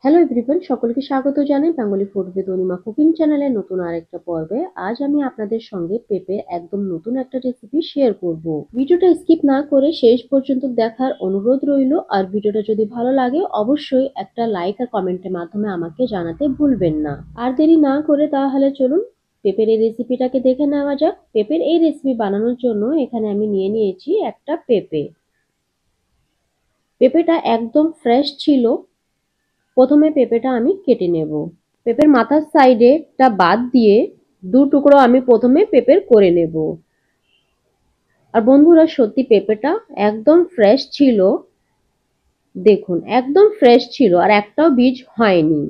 Hello everyone, সকলকে স্বাগত জানাই Bengali food with Anima cooking চ্যানেলের নতুন আরেকটা পর্বে। আজ আমি আপনাদের সঙ্গে পেঁপের একদম নতুন একটা রেসিপি শেয়ার করব। ভিডিওটা স্কিপ না করে শেষ পর্যন্ত দেখার অনুরোধ রইল। আর ভিডিওটা যদি ভালো লাগে অবশ্যই একটা লাইক আর কমেন্টের মাধ্যমে আমাকে জানাতে ভুলবেন না। আর দেরি না করে তাহলে চলুন পেঁপের এই রেসিপিটাকে দেখে নেওয়া যাক। পেঁপের এই রেসিপি বানানোর জন্য এখানে আমি নিয়ে নিয়েছি একটা পেঁপে। পেঁপেটা একদম ফ্রেশ ছিল। প্রথমে পেঁপেটা আমি কেটে নেব। পেঁপের মাথার সাইডেটা বাদ দিয়ে দু টুকরো আমি প্রথমে পেঁপের করে নেব। আর বন্ধুরা, সত্যি পেঁপেটা একদম ফ্রেশ ছিল। দেখুন, একদম ফ্রেশ ছিল আর একটাও বীজ হয়নি।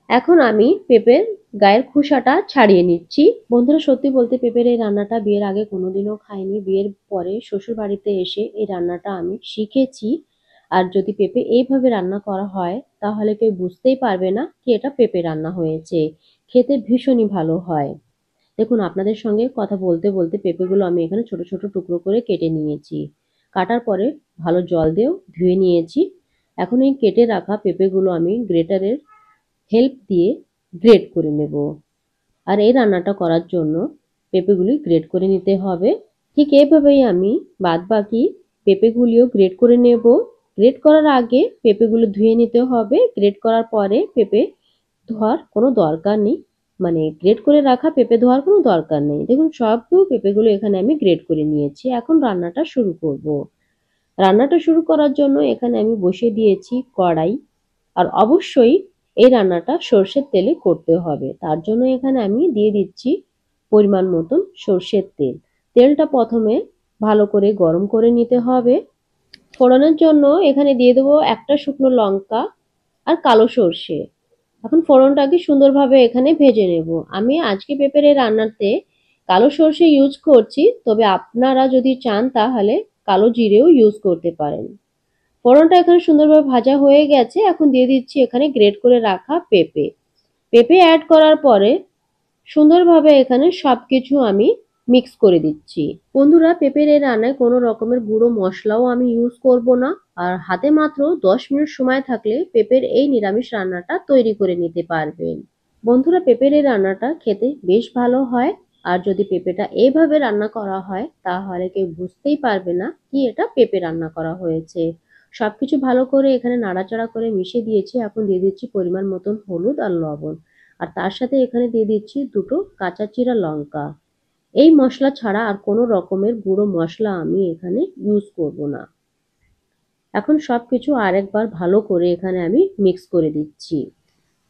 এখন আমি পেঁপের গায়ের খোসাটা ছাড়িয়ে নিচ্ছি। বন্ধুরা, সত্যি বলতে পেঁপের এই রান্নাটা বিয়ের আগে কোনোদিনও খাইনি। বিয়ের পরে শ্বশুর বাড়িতে এসে এই রান্নাটা আমি শিখেছি। আর যদি পেঁপে এইভাবে রান্না করা হয় তাহলে কেউ বুঝতেই পারবে না কি এটা পেঁপে রান্না হয়েছে। খেতে ভীষণই ভালো হয়। দেখুন, আপনাদের সঙ্গে কথা বলতে বলতে পেঁপেগুলো আমি এখানে ছোট ছোট টুকরো করে কেটে নিয়েছি। কাটার পরে ভালো জল দিয়েও ধুয়ে নিয়েছি। এখন এই কেটে রাখা পেঁপেগুলো আমি গ্রেটারের হেল্প দিয়ে গ্রেট করে নেব। আর এই রান্নাটা করার জন্য পেঁপেগুলি গ্রেট করে নিতে হবে। ঠিক এভাবেই আমি বাদ বাকি পেঁপেগুলিও গ্রেট করে নেব। গ্রেট করার আগে পেঁপেগুলো ধুয়ে নিতে হবে। গ্রেট করার পরে পেঁপে ধোয়ার কোনো দরকার নেই, মানে গ্রেট করে রাখা পেঁপে ধোয়ার কোনো দরকার নেই। দেখুন, সবগুলো পেঁপেগুলো এখানে আমি গ্রেট করে নিয়েছি। এখন রান্নাটা শুরু করব। রান্নাটা শুরু করার জন্য এখানে আমি বসিয়ে দিয়েছি কড়াই। আর অবশ্যই এই রান্নাটা সর্ষের তেলে করতে হবে। তার জন্য এখানে আমি দিয়ে দিচ্ছি পরিমাণ মতন সর্ষের তেল। তেলটা প্রথমে ভালো করে গরম করে নিতে হবে। ফোড়নের জন্য এখানে দিয়ে দেবো একটা শুকনো লঙ্কা আর কালো সর্ষে। এখন ফোড়নটাকে সুন্দরভাবে এখানে ভেজে নেব। আমি আজকে পেঁপের এই রান্নাতে কালো সর্ষে ইউজ করছি, তবে আপনারা যদি চান তাহলে কালো জিরেও ইউজ করতে পারেন। ফোড়নটা এখানে সুন্দরভাবে ভাজা হয়ে গেছে। এখন দিয়ে দিচ্ছি এখানে গ্রেট করে রাখা পেঁপে। পেঁপে অ্যাড করার পরে সুন্দরভাবে এখানে সবকিছু আমি মিক্স করে দিচ্ছি। বন্ধুরা, পেঁপের এই রান্নায় কোনো রকমের গুঁড়ো মশলাও আমি ইউজ করব না। আর হাতে মাত্র 10 মিনিট সময় থাকলে পেঁপের এই নিরামিষ রান্নাটা তৈরি করে নিতে পারবেন। বন্ধুরা, পেঁপের এই রান্নাটা খেতে বেশ ভালো হয়। আর যদি পেঁপেটা এইভাবে রান্না করা হয় তাহলে কেউ বুঝতেই পারবে না কি এটা পেঁপে রান্না করা হয়েছে। সবকিছু ভালো করে এখানে নাড়াচাড়া করে মিশিয়ে দিয়েছি। এখন দিয়ে দিচ্ছি পরিমাণ মতন হলুদ আর লবণ। আর তার সাথে এখানে দিয়ে দিচ্ছি দুটো কাঁচা চিরা লঙ্কা। এই মশলা ছাড়া আর কোনো রকমের গুঁড়ো মশলা আমি এখানে ইউজ করব না। এখন সবকিছু আরেকবার ভালো করে এখানে আমি মিক্স করে দিচ্ছি।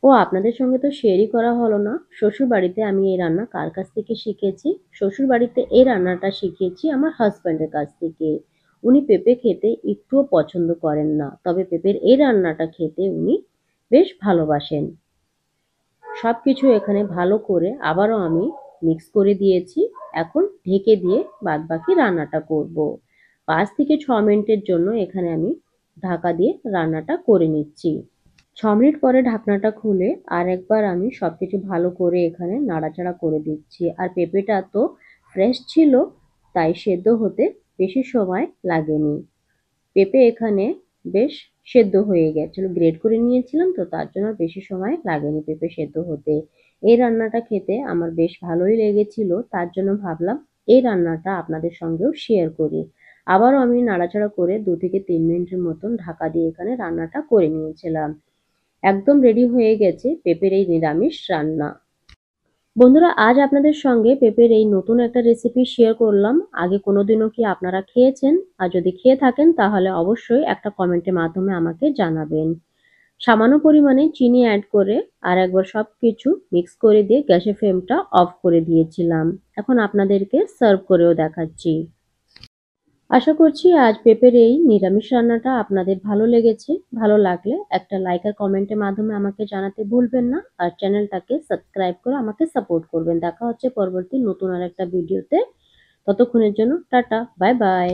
ও আপনাদের সঙ্গে তো শেয়ারই করা হলো না, শ্বশুর বাড়িতে আমি এই রান্না কার কাছ থেকে শিখেছি। শ্বশুর বাড়িতে এই রান্নাটা শিখেছি আমার হাজব্যান্ডের কাছ থেকে। উনি পেঁপে খেতে একটুও পছন্দ করেন না, তবে পেঁপের এই রান্নাটা খেতে উনি বেশ ভালোবাসেন। সবকিছু এখানে ভালো করে আবারও আমি মিক্স করে দিয়েছি। এখন ঢেকে দিয়ে বাদবাকি রান্নাটা করব। 5 থেকে 6 মিনিটের জন্য এখানে আমি ঢাকা দিয়ে রান্নাটা করে নিচ্ছি। 6 মিনিট পরে ঢাকনাটা খুলে আরেকবার আমি সবকিছু ভালো করে এখানে নাড়াচাড়া করে দিচ্ছি। আর পেঁপেটা তো ফ্রেশ ছিল, তাই সেদ্ধ হতে বেশি সময় লাগেনি। পেঁপে এখানে বেশ সেদ্ধ হয়ে গেছিল, গ্রেট করে নিয়েছিলাম তো তার জন্য বেশি সময় লাগেনি পেঁপে সেদ্ধ হতে। এই রান্নাটা খেতে আমার বেশ ভালোই লেগেছিল, তার জন্য ভাবলাম এই রান্নাটা আপনাদের সঙ্গেও শেয়ার করি। আবারও আমি নাড়াচাড়া করে 2 থেকে 3 মিনিটের মতন ঢাকা দিয়ে এখানে রান্নাটা করে নিয়েছিলাম। একদম রেডি হয়ে গেছে পেঁপের এই নিরামিষ রান্না। বন্ধুরা, আজ আপনাদের সঙ্গে পেঁপের এই নতুন একটা রেসিপি শেয়ার করলাম। আগে কোনোদিনও কি আপনারা খেয়েছেন? আর যদি খেয়ে থাকেন তাহলে অবশ্যই একটা কমেন্টের মাধ্যমে আমাকে জানাবেন। সামান্য পরিমাণে চিনি অ্যাড করে আর একবার সবকিছু মিক্স করে দিয়ে গ্যাসের ফ্লেমটা অফ করে দিয়েছিলাম। এখন আপনাদেরকে সার্ভ করেও দেখাচ্ছি। আশা করছি আজ পেঁপের এই নিরামিষ রান্নাটা আপনাদের ভালো লেগেছে। ভালো লাগলে একটা লাইক আর কমেন্টের মাধ্যমে আমাকে জানাতে ভুলবেন না। আর চ্যানেলটাকে সাবস্ক্রাইব করে আমাকে সাপোর্ট করবেন। দেখা হচ্ছে পরবর্তী নতুন আরেকটা ভিডিওতে। ততক্ষণের জন্য টাটা, বাই বাই।